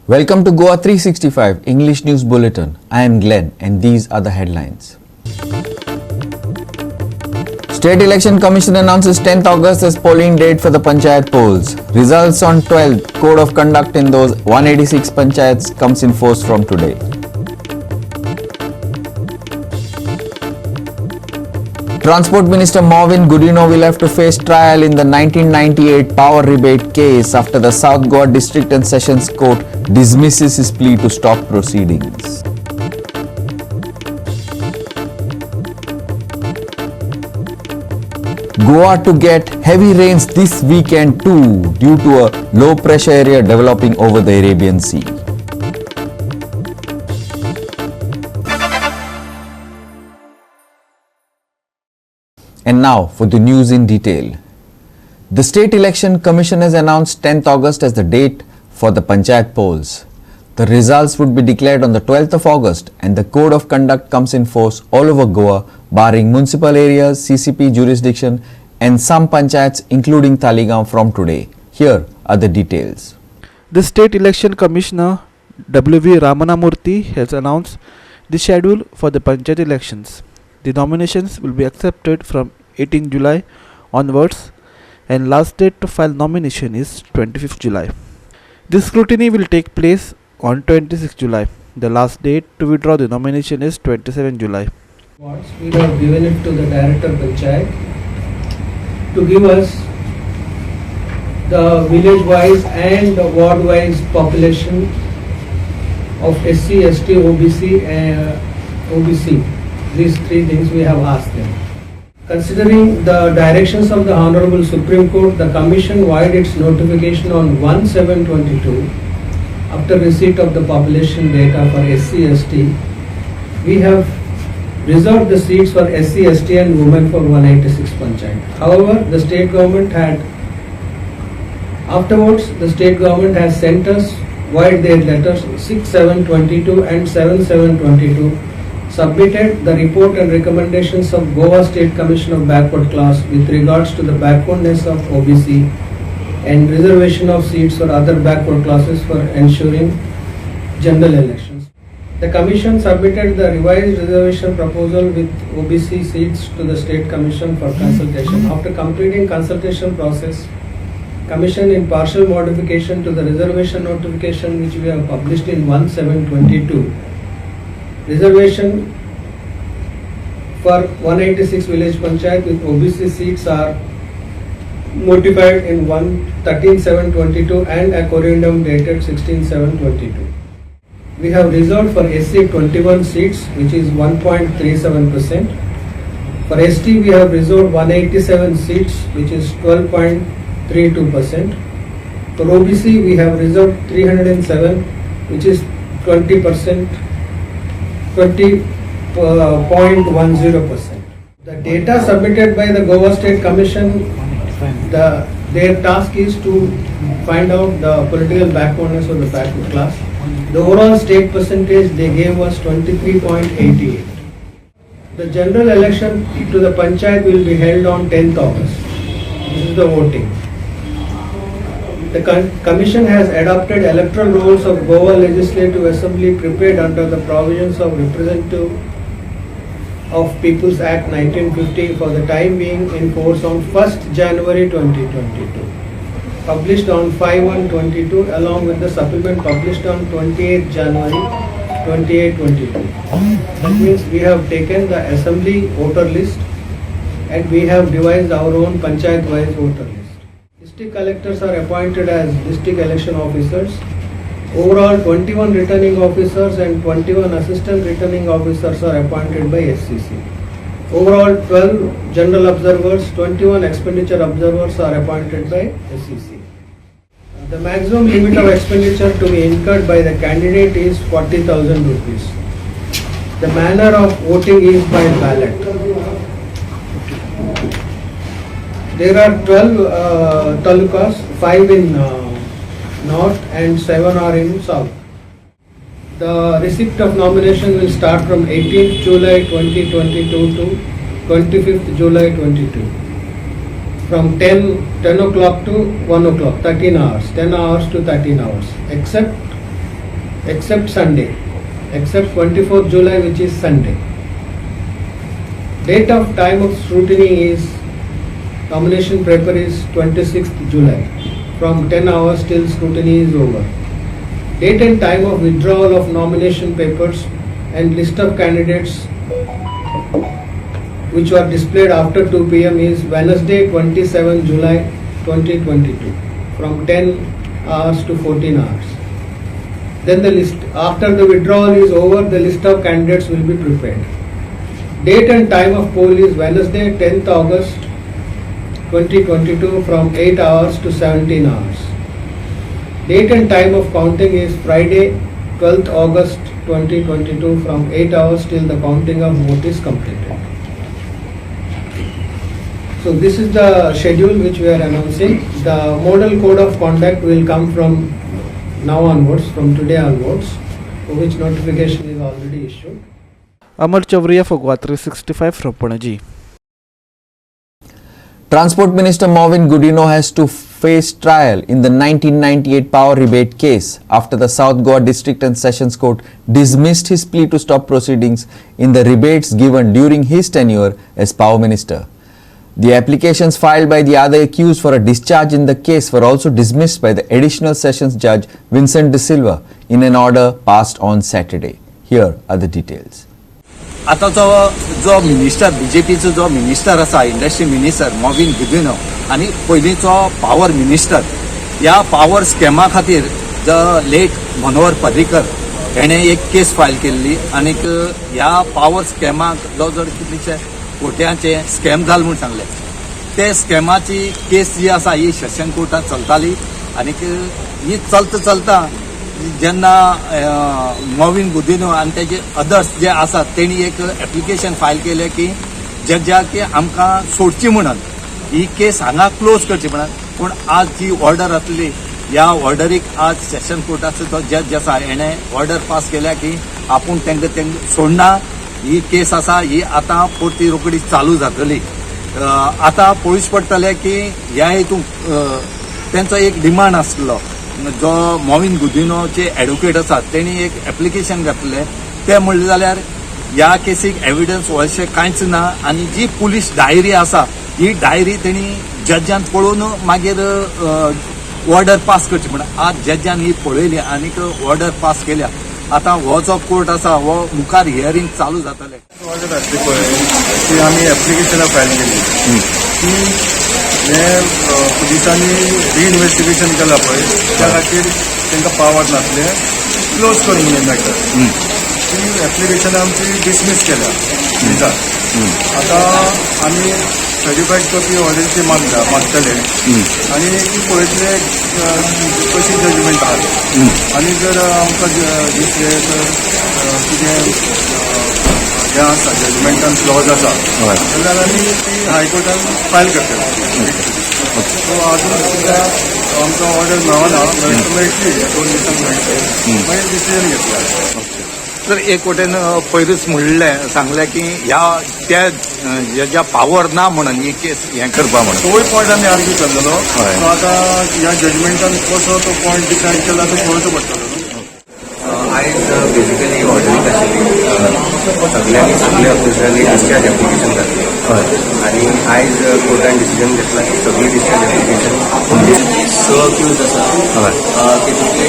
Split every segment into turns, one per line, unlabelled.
Welcome to GOA365 English News Bulletin. I am Glenn and these are the headlines. State Election Commission announces 10th August as polling date for the Panchayat polls. Results on 12th. Code of conduct in those 186 Panchayats comes in force from today. Transport Minister MAUVIN will have to face trial in the 1998 power rebate case after the South Goa District and Sessions Court dismisses his plea to stop proceedings. Goa to get heavy rains this weekend too due to a low pressure area developing over the Arabian Sea. And now for the news in detail. The State Election Commission has announced 10th August as the date for the Panchayat polls. The results would be declared on the 12th of August and the Code of Conduct comes in force all over Goa, barring municipal areas, CCP jurisdiction and some Panchayats including Taligaon from today. Here are the details.
The State Election Commissioner W.V. Ramanamurthy has announced the schedule for the Panchayat elections. The nominations will be accepted from 18 July onwards and last date to file nomination is 25th July. The scrutiny will take place on 26 July. The last date to withdraw the nomination is 27 July.
We have given it to the Director Panchayat to give us the village-wise and ward-wise population of SC, ST, OBC. These three things we have asked them. Considering the directions of the Honorable Supreme Court, the Commission void its notification on 1/7/22 after receipt of the population data for SC, ST. We have reserved the seats for SC, ST and women for 186 Panchayat. However, the state government has sent us void their letters 6/7/22 and 7/7/22 submitted the report and recommendations of Goa State Commission of Backward Class with regards to the backwardness of OBC and reservation of seats for other backward classes for ensuring general elections. The Commission submitted the revised reservation proposal with OBC seats to the State Commission for consultation. After completing consultation process, Commission in partial modification to the reservation notification which we have published in 1/7/22. Reservation for 186 village panchayat with OBC seats are notified in 13/7/22 and a correndum dated 16/7/22. We have reserved for SC 21 seats which is 1.37%. For ST we have reserved 187 seats which is 12.32%. For OBC we have reserved 307 which is 20%. 20.10%. The data submitted by the Goa State Commission, their task is to find out the political backwardness of the backward class. The overall state percentage they gave was 23.88. The general election to the Panchayat will be held on 10th August. This is the voting. The Commission has adopted electoral rolls of Goa Legislative Assembly prepared under the provisions of Representative of People's Act 1950 for the time being in force on 1st January 2022. Published on 5/1/22 along with the supplement published on 28th January 2022. That means we have taken the Assembly voter list and we have devised our own Panchayat-wise voter list. District collectors are appointed as district election officers. Overall 21 returning officers and 21 assistant returning officers are appointed by SCC. Overall 12 general observers, 21 expenditure observers are appointed by SCC. The maximum limit of expenditure to be incurred by the candidate is 40,000 rupees. The manner of voting is by ballot. There are 12 talukas, 5 in north and 7 are in south. The receipt of nomination will start from 18th July 2022 to 25th July 22. From 10 o'clock to 1 o'clock, 13 hours, 10 hours to 13 hours. Except except Sunday, except 24th July, which is Sunday. Date of time of scrutiny is, nomination paper is 26th July, from 10 hours till scrutiny is over. Date and time of withdrawal of nomination papers and list of candidates which were displayed after 2 p.m. is Wednesday 27 July 2022 from 10 hours to 14 hours. Then the list, after the withdrawal is over, the list of candidates will be prepared. Date and time of poll is Wednesday 10th August 2022 from 8 hours to 17 hours. Date and time of counting is Friday 12th August 2022 from 8 hours till the counting of vote is completed. So this is the schedule which we are announcing. The model code of conduct will come from now onwards, from today onwards, for which notification is already issued.
Amar Chavriya for GOA365 from Panaji.
Transport Minister MAUVIN has to face trial in the 1998 power rebate case after the South Goa District and Sessions Court dismissed his plea to stop proceedings in the rebates given during his tenure as Power Minister. The applications filed by the other accused for a discharge in the case were also dismissed by the Additional Sessions Judge Vincent De Silva in an order passed on Saturday. Here are the details.
आता जो minister बीजेपीचो जो minister आसा industry minister Mauvin Gudino आणि पयलींचो power minister ह्या power स्कॅमा खातीर जो late Manohar Parrikar हेणे एक केस फायल केल्ली आणि ह्या पावर स्कॅमाक जवळ कितलेशे कोट्यांचे स्कॅम जाल म्हणून सांगले. ते स्कॅमाची केस जी आसा ही सेशन कोर्टात चलताली आणि ही चलता जेन्ना मॉविन गुदिनो आणि त्याचे अदर्स जे आसात तेणी एक एप्लिकेशन फायल केले की जजाक की आमकां सोडची म्हणून ही केस हांगा क्लोज करची म्हणून. पूण आज जी ऑर्डर आसली ह्या ऑर्डरीक आज सेशन कोर्टाचो जो जज आसा हेणे ऑर्डर पास केल्या की आपूण तेंका सोडना. ही केस आसा ही आतां परती रोखडी चालू जातली. आतां पळोवच पडटलें की ह्या हितून तेंचो एक डिमांड आसलो जो मॉविन गुदिनोचे एडवोकेट आसात तेणी एक एप्लिकेशन घातले. ते म्हणले जाल्यार ह्या केसीक एविडन्स अशें कांयच ना आणि जी पुलीस डायरी आसा ही डायरी तेणी जजान पळोवन मागीर ऑर्डर पास करची म्हणून आज जजान ही पळयली आणि ऑर्डर पास केल्या. आता हो जो कोर्ट आसा हो मुखार हियरिंग चालू जातले.
ऑर्डर आसली पळय ती आमी एप्लिकेशनां फायल केली ती हे पुलिसांनी रिइन्वेस्टिगेशन केला पळय त्या खातीर तांकां पावर नासले क्लोज करून मेळटा. ती एप्लिकेशनां आमची डिसमीस केल्या पुलिसान. आतां आमी सर्टिफायड कॉपी ऑर्डरची मागतले आणि ती पळयतले कशी जजमेंट आहा आणि जर आमकां दिसले कितें हें आसा जजमेंटान फ्लॉज आसा जाल्यार आमी ती हायकोर्टान फायल करतले. सो अजून सुद्दां आमकां ऑर्डर मेळना मेळटली 2 दिसांक मेळटली मागीर डिसिजन घेतला.
तर एक वटेन पयरूच म्हणलें सांगलें की ह्या त्या ज्या पावर ना म्हणून ही केस हें करपा म्हणून
तोय पॉयंट आमी आर्ग्यू केल्लो. सो आतां ह्या जजमेंटान कसो तो पॉयंट डिसायड केला तो पळोवचो पडटलो.
आयज बेसिकली ऑर्डरीक आशिल्ली सगळ्यांनी सगळे ऑफिसरांनी डिस्चार्ज एप्लिकेशन घातलें आणि आयज कोर्टान डिसिजन घेतला की सगळी डिस्चार्ज एप्लिकेशन स अक्यूज आसा तितूंतले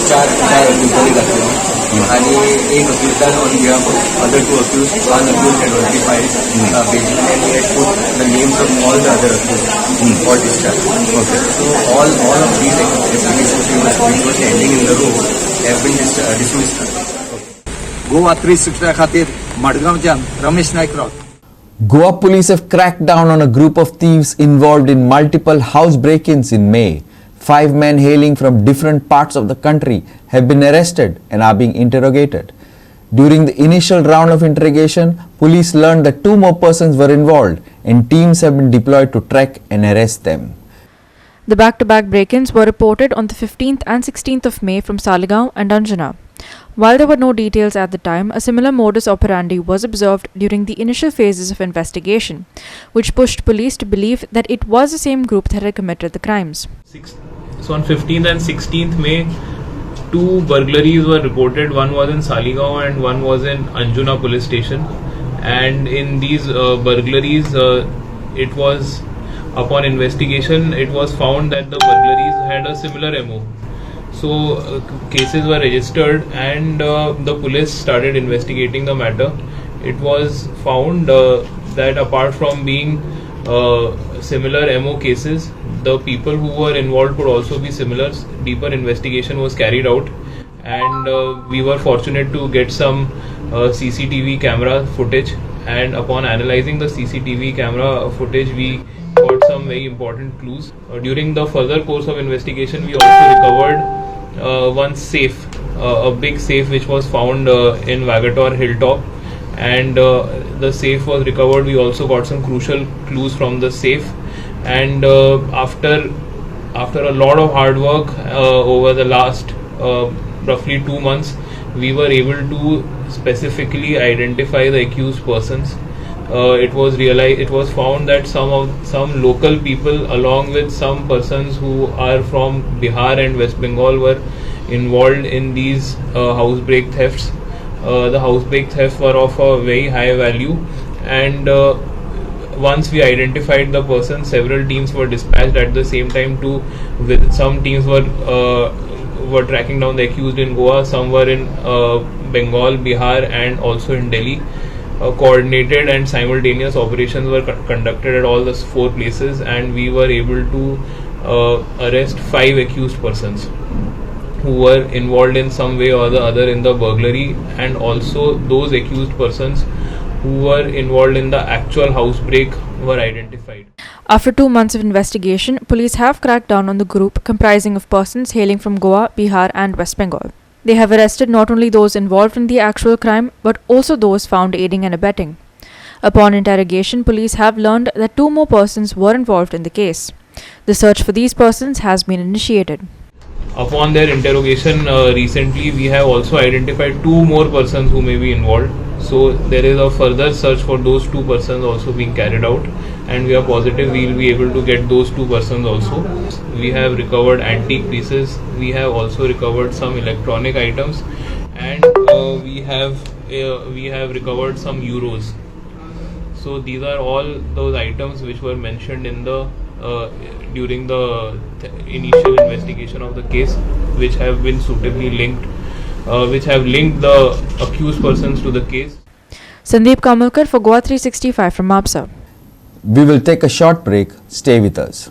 4 अक्यूजांनी घातलेली आणि एक अक्यूजान on behalf of other 2 accused 1 accused had already filed basically had put the names of all the other accused for discharge. Okay. So all of these applications which was ending in the room have been dismissed.
Goa 360 खातीर मडगांवच्यान रमेश नायक Rawat.
Goa police have cracked down on a group of thieves involved in multiple house break-ins in May. 5 men hailing from different parts of the country have been arrested and are being interrogated. During the initial round of interrogation, police learned that 2 more persons were involved and teams have been deployed to track and arrest them.
The back-to-back break-ins were reported on the 15th and 16th of May from Saligaon and Anjana. While there were no details at the time, a similar modus operandi was observed during the initial phases of investigation, which pushed police to believe that it was the same group that had committed the crimes.
So on 15th and 16th May, two burglaries were reported. One was in Saligaon and one was in Anjuna police station. And in these burglaries, it was upon investigation, it was found that the burglaries had a similar MO. So cases were registered and the police started investigating the matter. It was found that apart from being similar MO cases, the people who were involved could also be similar. Deeper investigation was carried out, and we were fortunate to get some CCTV camera footage. And upon analyzing the CCTV camera footage, we got some very important clues. During the further course of investigation, we also recovered one safe, a big safe which was found in Vagator Hilltop, and the safe was recovered. We also got some crucial clues from the safe, and after a lot of hard work over the last roughly 2 months, we were able to specifically identify the accused persons. It was found that some local people along with some persons who are from Bihar and West Bengal were involved in these housebreak thefts. The housebreak thefts were of a very high value, and once we identified the person, several teams were dispatched at the same time some teams were tracking down the accused in Goa, some were in Bengal, Bihar and also in Delhi. Coordinated and simultaneous operations were conducted at all the 4 places, and we were able to arrest 5 accused persons who were involved in some way or the other in the burglary, and also those accused persons who were involved in the actual housebreak were identified.
After 2 months of investigation, police have cracked down on the group comprising of persons hailing from Goa, Bihar and West Bengal. They have arrested not only those involved in the actual crime, but also those found aiding and abetting. Upon interrogation, police have learned that 2 more persons were involved in the case. The search for these persons has been initiated.
Upon their interrogation recently, we have also identified 2 more persons who may be involved. So there is a further search for those 2 persons also being carried out, and we are positive we will be able to get those 2 persons also. We have recovered antique pieces, we have also recovered some electronic items, and we have recovered some euros. So these are all those items which were mentioned in the during the initial investigation of the case, which have been suitably linked, which have linked the accused persons to the case.
Sandeep Kamalkar for GOA365 from MAPSA.
We will take a short break. Stay with us.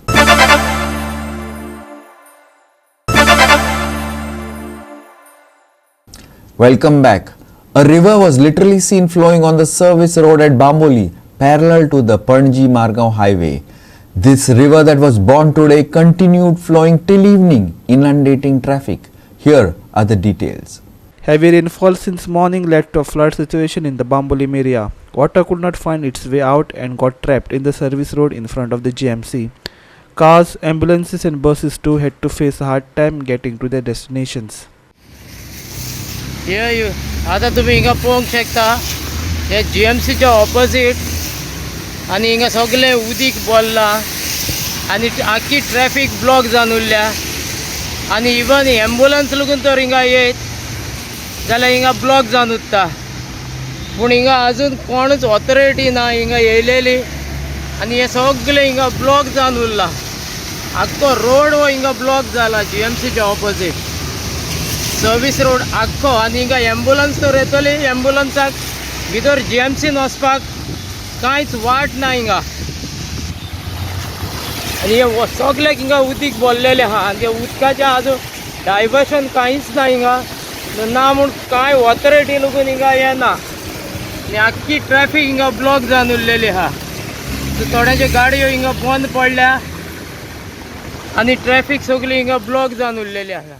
Welcome back. A river was literally seen flowing on the service road at Bamboli, parallel to the Panji-Margaon highway. This river that was born today continued flowing till evening, inundating traffic. Here are the details.
Heavy rainfall since morning led to a flood situation in the Bambolim area. Water could not find its way out and got trapped in the service road in front of the GMC. Cars, ambulances and buses too had to face a hard time getting to their destinations.
Here आता तुम्ही हिंगा पळोवंक शकता हे GMCच्या opposite आनी हिंगा सगळे उदीक बोल्ला आनी आख्खी ट्रॅफिक ब्लॉक जावन उरल्या आनी इवन एम्बुलन्स लागून तर हिंगा येत जाल्यार हिंगा ब्लॉक जावन उरता पूण हिंगा अजून कोणूच ऑथॉरिटी ना हिंगा येयलेली आनी हे सगळे हिंगा ब्लॉक जावन उरला आख्खो रोड हो हिंगा ब्लॉक जाला GMCच्या ऑपोजिट सर्वीस रोड आख्खो आनी हिंगा एम्बुलन्स तर येतली एम्बुलन्साक भितर GMCन वचपाक कांयच वाट ना हिंगा आनी हे सगळ्याक हिंगा उदीक भरलेलें आहा आनी उदकाचें आजून डायवर्शन कांयच ना हिंगा ना म्हूण कांय ऑथॉरिटी लागून हिंगा येना आनी आख्खी ट्रॅफिक हिंगा ब्लॉक जावन उरलेली आहा सो थोड्यांच्यो गाडयो हिंगा बंद पडल्या आनी ट्रॅफिक सगळी हिंगा ब्लॉक जावन उरलेली आहा.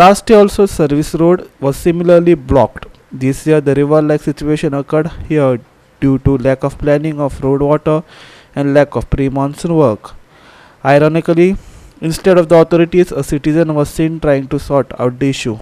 Last day also service road was similarly blocked. This year, the river-like situation occurred here due to lack of planning of road water and lack of pre-monsoon work. Ironically, instead of the authorities, a citizen was seen trying to sort out the issue.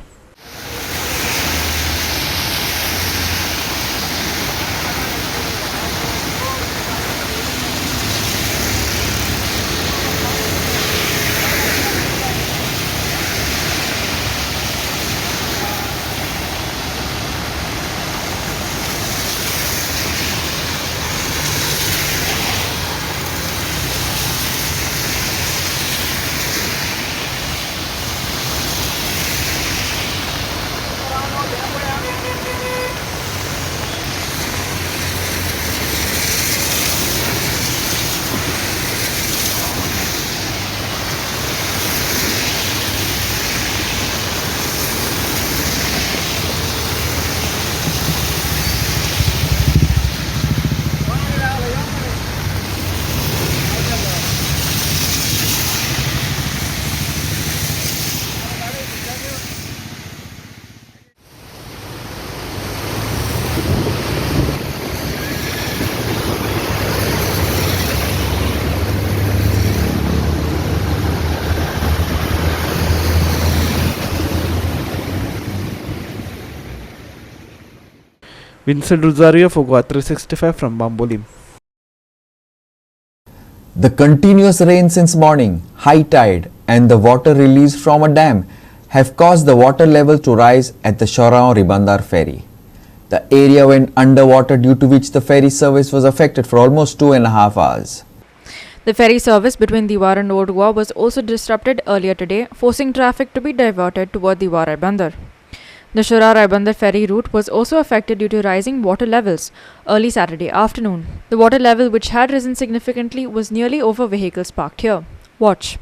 Vincent Rosario for GOA365 from Bulletin.
The continuous rain since morning, high tide and the water released from a dam have caused the water level to rise at the CHORAO Ribandar ferry. The area went underwater, due to which the ferry service was affected for almost 2.5 hours.
The ferry service between Diwar and Old Goa was also disrupted earlier today, forcing traffic to be diverted toward Diwar Bandar. The CHORAO Bandar ferry route was also affected due to rising water levels early Saturday afternoon. The water level, which had risen significantly, was nearly over vehicles parked here. Watch.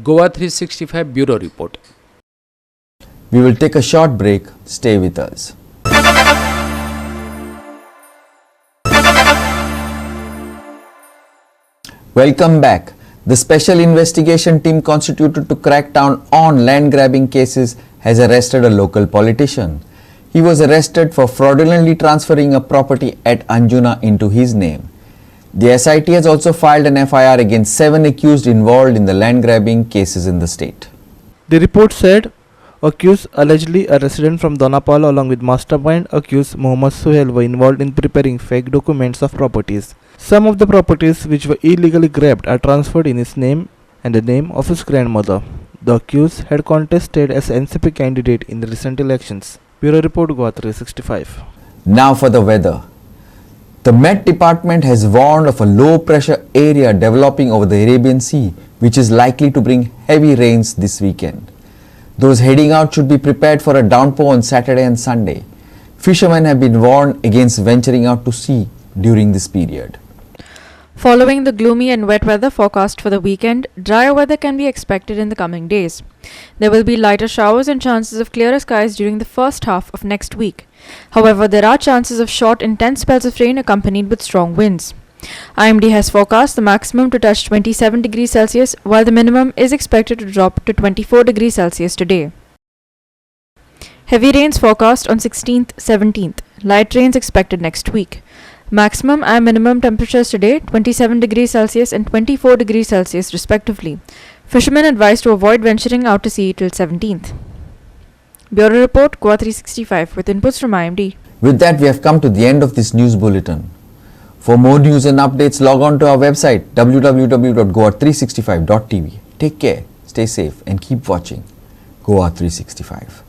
GOA365 Bureau Report.
We will take a short break. Stay with us. Welcome back. The special investigation team constituted to crack down on land grabbing cases has arrested a local politician. He was arrested for fraudulently transferring a property at Anjuna into his name. The SIT has also filed an FIR against 7 accused involved in the land grabbing cases in the state.
The report said accused, allegedly a resident from Donapal along with mastermind accused Mohammad Suhail, were involved in preparing fake documents of properties. Some of the properties which were illegally grabbed are transferred in his name and the name of his grandmother. The accused had contested as NCP candidate in the recent elections. Bureau Report GOA365.
Now for the weather. The Met Department has warned of a low pressure area developing over the Arabian Sea, which is likely to bring heavy rains this weekend. Those heading out should be prepared for a downpour on Saturday and Sunday. Fishermen have been warned against venturing out to sea during this period.
Following the gloomy and wet weather forecast for the weekend, drier weather can be expected in the coming days. There will be lighter showers and chances of clearer skies during the first half of next week. However, there are chances of short, intense spells of rain accompanied with strong winds. IMD has forecast the maximum to touch 27 degrees Celsius, while the minimum is expected to drop to 24 degrees Celsius today. Heavy rains forecast on 16th, 17th. Light rains expected next week. Maximum and minimum temperatures today 27 degrees Celsius and 24 degrees Celsius respectively. Fishermen advised to avoid venturing out to sea till 17th. Bureau Report, GOA365, with inputs from IMD.
With that, we have come to the end of this news bulletin. For more news and updates, log on to our website www.goa365.tv. Take care, stay safe, and keep watching GOA365.